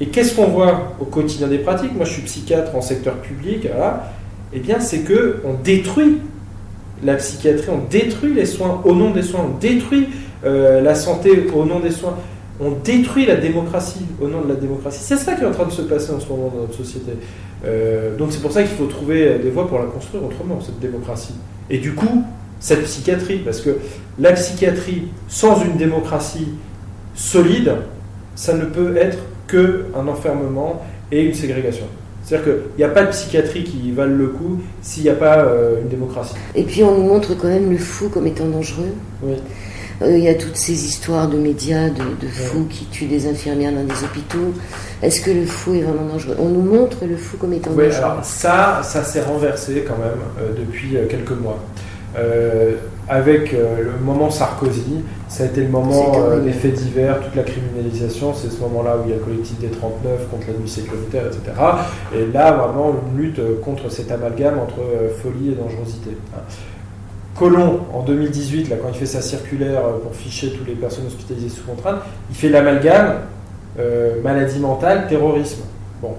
Et qu'est-ce qu'on voit au quotidien des pratiques ? Moi, je suis psychiatre en secteur public, voilà. Eh bien, c'est qu'on détruit la psychiatrie, on détruit les soins au nom des soins, on détruit la santé au nom des soins. On détruit la démocratie au nom de la démocratie. C'est ça qui est en train de se passer en ce moment dans notre société. Donc c'est pour ça qu'il faut trouver des voies pour la construire autrement, cette démocratie. Et du coup, cette psychiatrie, parce que la psychiatrie, sans une démocratie solide, ça ne peut être qu'un enfermement et une ségrégation. C'est-à-dire qu'il n'y a pas de psychiatrie qui vaille le coup s'il n'y a pas une démocratie. Et puis on nous montre quand même le fou comme étant dangereux. Oui. Il y a toutes ces histoires de médias, de fous qui tuent des infirmières dans des hôpitaux. Est-ce que le fou est vraiment dangereux ? On nous montre le fou comme étant dangereux. Alors ça s'est renversé quand même depuis quelques mois. Avec le moment Sarkozy, ça a été le moment des faits divers, toute la criminalisation, c'est ce moment-là où il y a le collectif des 39 contre la nuit sécuritaire, etc. Et là, vraiment, une lutte contre cet amalgame entre folie et dangerosité. Collomb, en 2018, là, quand il fait sa circulaire pour ficher toutes les personnes hospitalisées sous contrainte, il fait l'amalgame maladie mentale, terrorisme. Bon.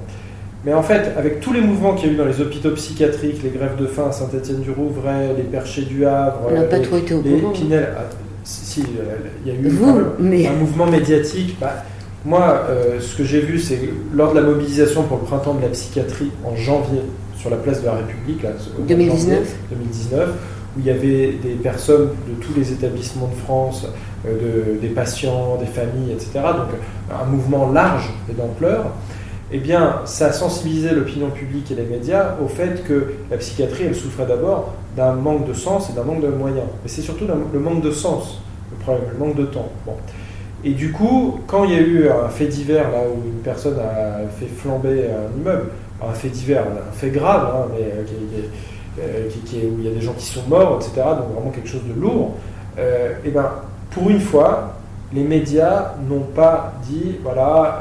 Mais en fait, avec tous les mouvements qu'il y a eu dans les hôpitaux psychiatriques, les grèves de faim à Saint-Étienne-du-Rouvray, les Perchés du Havre, les Pinel, si, il y a eu un mouvement médiatique. Moi, ce que j'ai vu, c'est lors de la mobilisation pour le printemps de la psychiatrie en janvier, sur la place de la République, là, 2019, où il y avait des personnes de tous les établissements de France, des patients, des familles, etc. Donc un mouvement large et d'ampleur. Eh bien, ça a sensibilisé l'opinion publique et les médias au fait que la psychiatrie, elle souffrait d'abord d'un manque de sens et d'un manque de moyens. Mais c'est surtout le manque de sens, le problème, le manque de temps. Bon. Et du coup, quand il y a eu un fait divers, là où une personne a fait flamber un immeuble, un fait divers, un fait grave, hein, mais où il y a des gens qui sont morts, etc., donc vraiment quelque chose de lourd, et ben, pour une fois, les médias n'ont pas dit, voilà,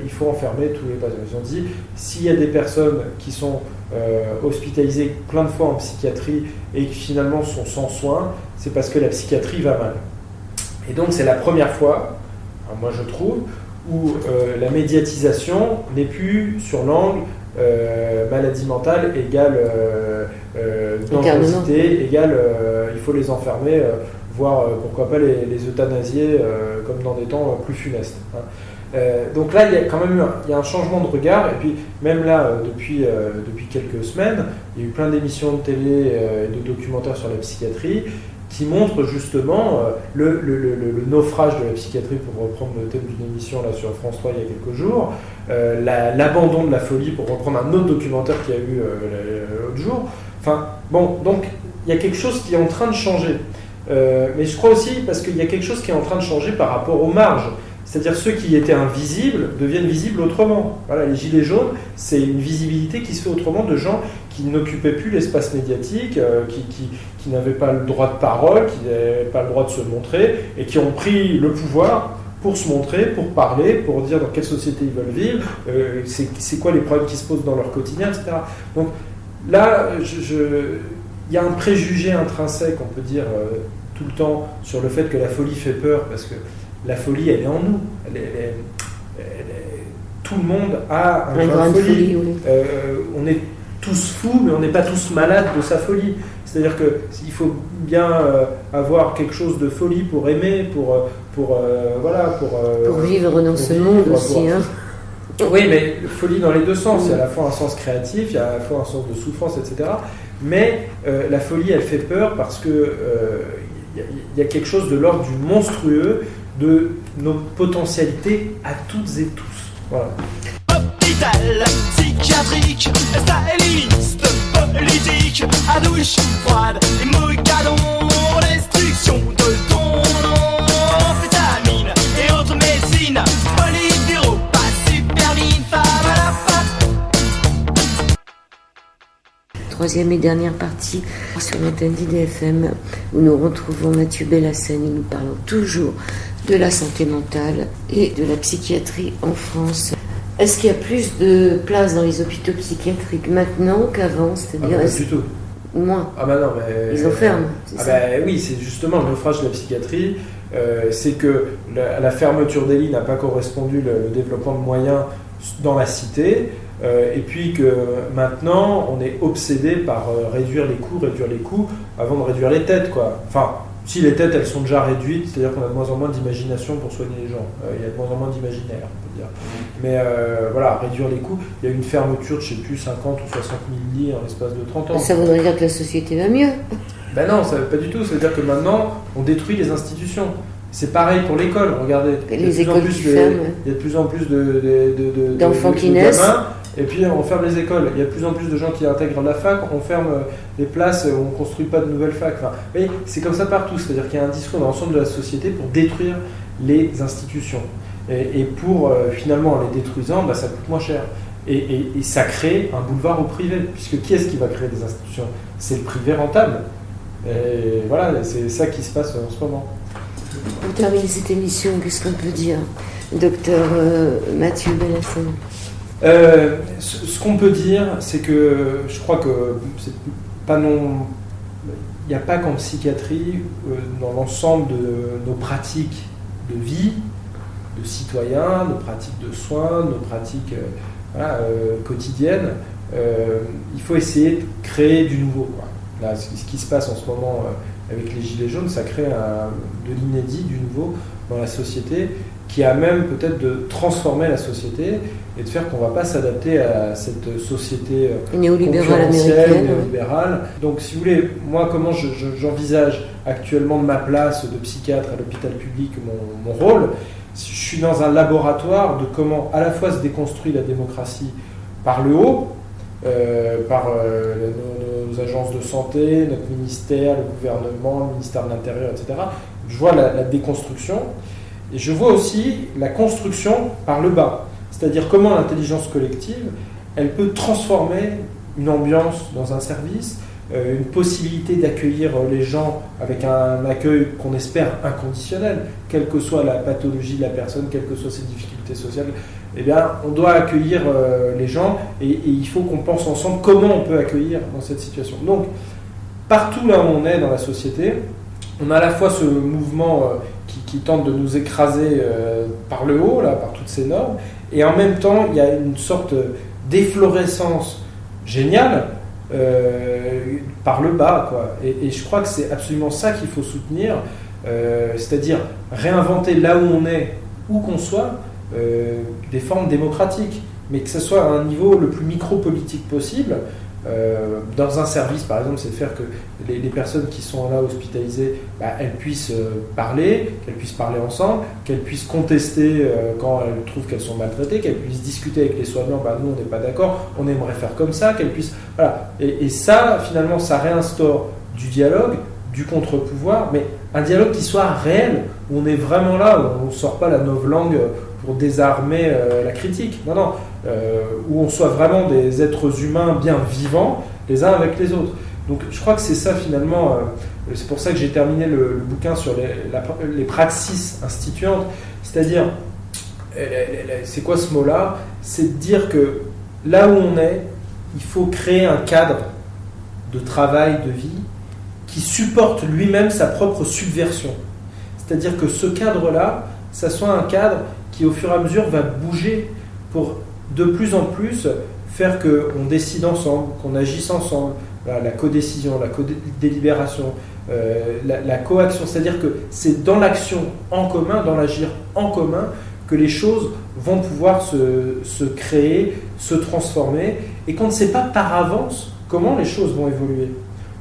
il faut enfermer tous les patients. Ils ont dit, s'il y a des personnes qui sont hospitalisées plein de fois en psychiatrie et qui finalement sont sans soins, c'est parce que la psychiatrie va mal. Et donc c'est la première fois, moi je trouve, où la médiatisation n'est plus sur l'angle maladie mentale égale dangerosité, égale il faut les enfermer, voire pourquoi pas les euthanasier comme dans des temps plus funestes. Donc là, il y a quand même eu un changement de regard, et puis même là, depuis quelques semaines, il y a eu plein d'émissions de télé et de documentaires sur la psychiatrie qui montrent justement le naufrage de la psychiatrie, pour reprendre le thème d'une émission là, sur France 3 il y a quelques jours, l'abandon de la folie, pour reprendre un autre documentaire qu'il y a eu l'autre jour. Enfin, bon, donc il y a quelque chose qui est en train de changer. Mais je crois aussi parce qu'il y a quelque chose qui est en train de changer par rapport aux marges. C'est-à-dire ceux qui étaient invisibles deviennent visibles autrement. Voilà, les gilets jaunes, c'est une visibilité qui se fait autrement de gens qui n'occupaient plus l'espace médiatique, qui n'avaient pas le droit de parole, qui n'avaient pas le droit de se montrer, et qui ont pris le pouvoir pour se montrer, pour parler, pour dire dans quelle société ils veulent vivre, c'est quoi les problèmes qui se posent dans leur quotidien, etc. Donc là, il y a un préjugé intrinsèque, on peut dire, tout le temps, sur le fait que la folie fait peur, parce que La folie, elle est en nous. Tout le monde a un grain de folie. Oui. On est tous fous, mais on n'est pas tous malades de sa folie. C'est-à-dire qu'il faut bien avoir quelque chose de folie pour aimer, pour vivre dans ce monde aussi. Hein. Oui, mais folie dans les deux sens. Il y a à la fois un sens créatif, il y a à la fois un sens de souffrance, etc. Mais la folie, elle fait peur parce que il y a quelque chose de l'ordre du monstrueux, de nos potentialités à toutes et tous. Voilà. Hôpital psychiatrique, styliste politique, à douche froide et mogadon, destruction de ton amphétamine et autres médecines, polyburo, pas superline, fabalapa. Troisième et dernière partie sur l'antenne d'IDFM où nous retrouvons Mathieu Bellassène et nous parlons toujours de la santé mentale et de la psychiatrie en France. Est-ce qu'il y a plus de place dans les hôpitaux psychiatriques maintenant qu'avant? C'est-à-dire pas du tout. Moins. Ah bah non, mais... Ils enferment, c'est ça. Oui, c'est justement le naufrage de la psychiatrie. C'est que la fermeture des lits n'a pas correspondu le développement de moyens dans la cité. Et puis que maintenant, on est obsédé par réduire les coûts avant de réduire les têtes, quoi. Enfin, si les têtes, elles sont déjà réduites, c'est-à-dire qu'on a de moins en moins d'imagination pour soigner les gens. Il y a de moins en moins d'imaginaire, on peut dire. Mais voilà, réduire les coûts. Il y a une fermeture de, je ne sais plus, 50 ou 60 000 lits en l'espace de 30 ans. Ça voudrait dire que la société va mieux. Ben non, ça veut pas du tout. Ça veut dire que maintenant, on détruit les institutions. C'est pareil pour l'école, regardez. Les écoles qui ferment. Il y a de plus en plus d'enfants qui naissent. Gamins, et puis on ferme les écoles. Il y a de plus en plus de gens qui intègrent la fac, on ferme les places, on ne construit pas de nouvelles facs. Enfin, mais c'est comme ça partout. C'est-à-dire qu'il y a un discours dans l'ensemble de la société pour détruire les institutions. Et pour finalement, en les détruisant, ça coûte moins cher. Et ça crée un boulevard au privé. Puisque qui est-ce qui va créer des institutions? C'est le privé rentable. Et voilà, c'est ça qui se passe en ce moment. Pour terminer cette émission, qu'est-ce qu'on peut dire, docteur Mathieu Bellassène? Ce qu'on peut dire, c'est que je crois que c'est pas non. Il n'y a pas qu'en psychiatrie, dans l'ensemble de nos pratiques de vie, de citoyens, nos pratiques de soins, nos pratiques quotidiennes, il faut essayer de créer du nouveau, quoi. Là, ce qui se passe en ce moment avec les Gilets jaunes, ça crée de l'inédit, du nouveau dans la société, qui a même peut-être de transformer la société et de faire qu'on ne va pas s'adapter à cette société néolibérale américaine, néolibérale. Donc, si vous voulez, moi, comment j'envisage actuellement de ma place de psychiatre à l'hôpital public mon rôle, je suis dans un laboratoire de comment à la fois se déconstruire la démocratie par le haut, par nos agences de santé, notre ministère, le gouvernement, le ministère de l'Intérieur, etc. Je vois la déconstruction et je vois aussi la construction par le bas. C'est-à-dire comment l'intelligence collective, elle peut transformer une ambiance dans un service, une possibilité d'accueillir les gens avec un accueil qu'on espère inconditionnel, quelle que soit la pathologie de la personne, quelles que soient ses difficultés sociales. Eh bien, on doit accueillir les gens et il faut qu'on pense ensemble comment on peut accueillir dans cette situation. Donc, partout là où on est dans la société, on a à la fois ce mouvement qui tente de nous écraser par le haut, là, par toutes ces normes, et en même temps, il y a une sorte d'efflorescence géniale par le bas, quoi. Et je crois que c'est absolument ça qu'il faut soutenir, c'est-à-dire réinventer là où on est, où qu'on soit, des formes démocratiques, mais que ce soit à un niveau le plus micro-politique possible. Dans un service, par exemple, c'est de faire que les personnes qui sont là hospitalisées, elles puissent parler, qu'elles puissent parler ensemble, qu'elles puissent contester quand elles trouvent qu'elles sont maltraitées, qu'elles puissent discuter avec les soignants, nous on n'est pas d'accord, on aimerait faire comme ça, qu'elles puissent... Voilà. Et ça, finalement, ça réinstaure du dialogue, du contre-pouvoir, mais un dialogue qui soit réel, où on est vraiment là, où on ne sort pas la novlangue pour désarmer la critique. Non, où on soit vraiment des êtres humains bien vivants, les uns avec les autres. Donc je crois que c'est ça finalement, c'est pour ça que j'ai terminé le bouquin sur les praxis instituantes, c'est-à-dire, c'est quoi ce mot-là? C'est de dire que là où on est, il faut créer un cadre de travail, de vie, qui supporte lui-même sa propre subversion. C'est-à-dire que ce cadre-là, ça soit un cadre qui au fur et à mesure va bouger pour de plus en plus faire qu'on décide ensemble, qu'on agisse ensemble, voilà, la codécision, la codélibération, la coaction, c'est-à-dire que c'est dans l'action en commun, dans l'agir en commun, que les choses vont pouvoir se créer, se transformer, et qu'on ne sait pas par avance comment les choses vont évoluer.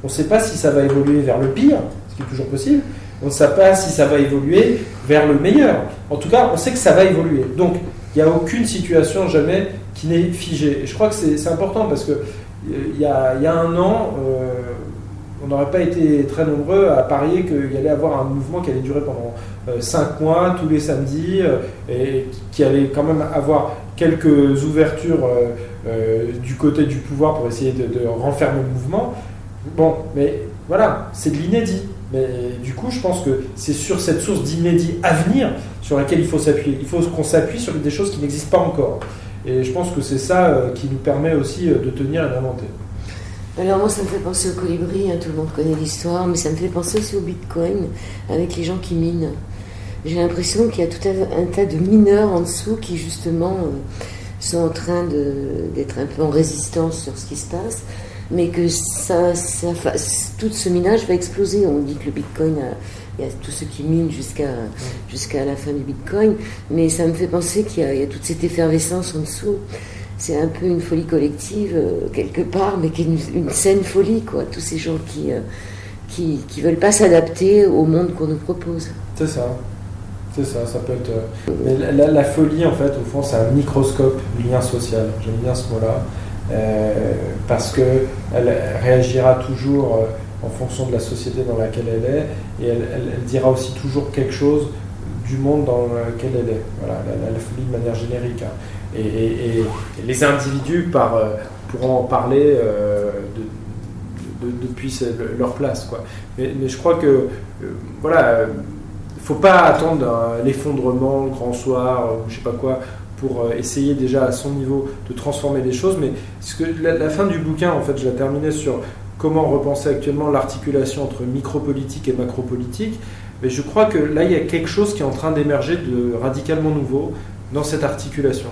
On ne sait pas si ça va évoluer vers le pire, ce qui est toujours possible, on ne sait pas si ça va évoluer vers le meilleur. En tout cas, on sait que ça va évoluer. Donc, il n'y a aucune situation jamais qui n'est figée. Et je crois que c'est important parce que il y a un an, on n'aurait pas été très nombreux à parier qu'il y allait avoir un mouvement qui allait durer pendant 5 mois, tous les samedis, et qui allait quand même avoir quelques ouvertures du côté du pouvoir pour essayer de renfermer le mouvement. Bon, mais voilà, c'est de l'inédit. Mais du coup, je pense que c'est sur cette source d'inédit à venir sur laquelle il faut s'appuyer. Il faut qu'on s'appuie sur des choses qui n'existent pas encore. Et je pense que c'est ça qui nous permet aussi de tenir et d'inventer. Alors moi, ça me fait penser au colibri, tout le monde connaît l'histoire, mais ça me fait penser aussi au Bitcoin, avec les gens qui minent. J'ai l'impression qu'il y a tout un tas de mineurs en dessous qui justement sont en train d'être un peu en résistance sur ce qui se passe, mais que tout ce minage va exploser. On dit que le Bitcoin, il y a tous ceux qui minent jusqu'à la fin du Bitcoin, mais ça me fait penser qu'il y a toute cette effervescence en dessous. C'est un peu une folie collective quelque part, mais qui est une saine folie, quoi. Tous ces gens qui veulent pas s'adapter au monde qu'on nous propose. C'est ça. C'est ça, ça peut être... Mais la folie, en fait, au fond, c'est un microscope du lien social. J'aime bien ce mot-là. Parce qu'elle réagira toujours en fonction de la société dans laquelle elle est, et elle dira aussi toujours quelque chose du monde dans lequel elle est. Voilà, la folie de manière générique. Hein. Et les individus pourront en parler depuis leur place, quoi. Mais je crois que voilà, faut pas attendre l'effondrement, le grand soir, ou je sais pas quoi, pour essayer déjà à son niveau de transformer les choses. Mais la fin du bouquin, en fait, je la terminais sur comment repenser actuellement l'articulation entre micropolitique et macropolitique. Mais je crois que là, il y a quelque chose qui est en train d'émerger de radicalement nouveau dans cette articulation.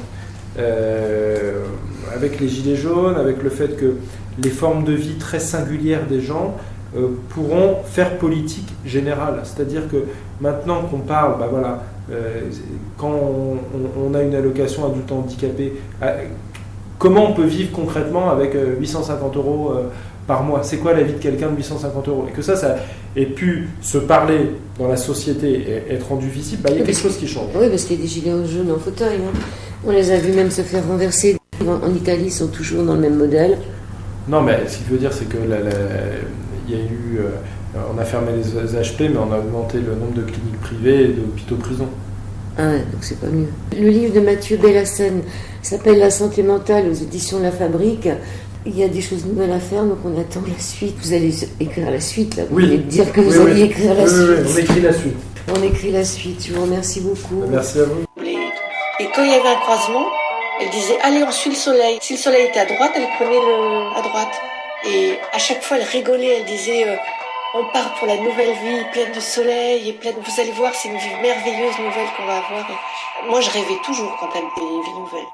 Avec les gilets jaunes, avec le fait que les formes de vie très singulières des gens pourront faire politique générale. C'est-à-dire que maintenant qu'on parle, quand on a une allocation adulte handicapé, comment on peut vivre concrètement avec 850 € par mois? C'est quoi la vie de quelqu'un de 850 €? Et que ça ait pu se parler dans la société et être rendu visible, il y a quelque chose qui change. Oui, parce qu'il y a des gilets jaunes en fauteuil. Hein. On les a vus même se faire renverser. En Italie, ils sont toujours dans le même modèle. Non, mais ce qu'il veut dire, c'est que il y a eu... on a fermé les HP, mais on a augmenté le nombre de cliniques privées et d'hôpitaux prisons. Ah ouais, donc c'est pas mieux. Le livre de Mathieu Bellassène s'appelle La santé mentale aux éditions La Fabrique. Il y a des choses nouvelles à faire, donc on attend la suite. Vous allez écrire la suite, là. Vous allez dire que vous alliez écrire la suite. Oui, on écrit la suite. On écrit la suite. Je vous remercie beaucoup. Merci à vous. Et quand il y avait un croisement, elle disait « Allez, on suit le soleil ». Si le soleil était à droite, elle prenait à droite. Et à chaque fois, elle rigolait, elle disait on part pour la nouvelle vie, pleine de soleil, et pleine... Vous allez voir, c'est une vie merveilleuse nouvelle qu'on va avoir. Et moi, je rêvais toujours quand elle avait des vies nouvelles.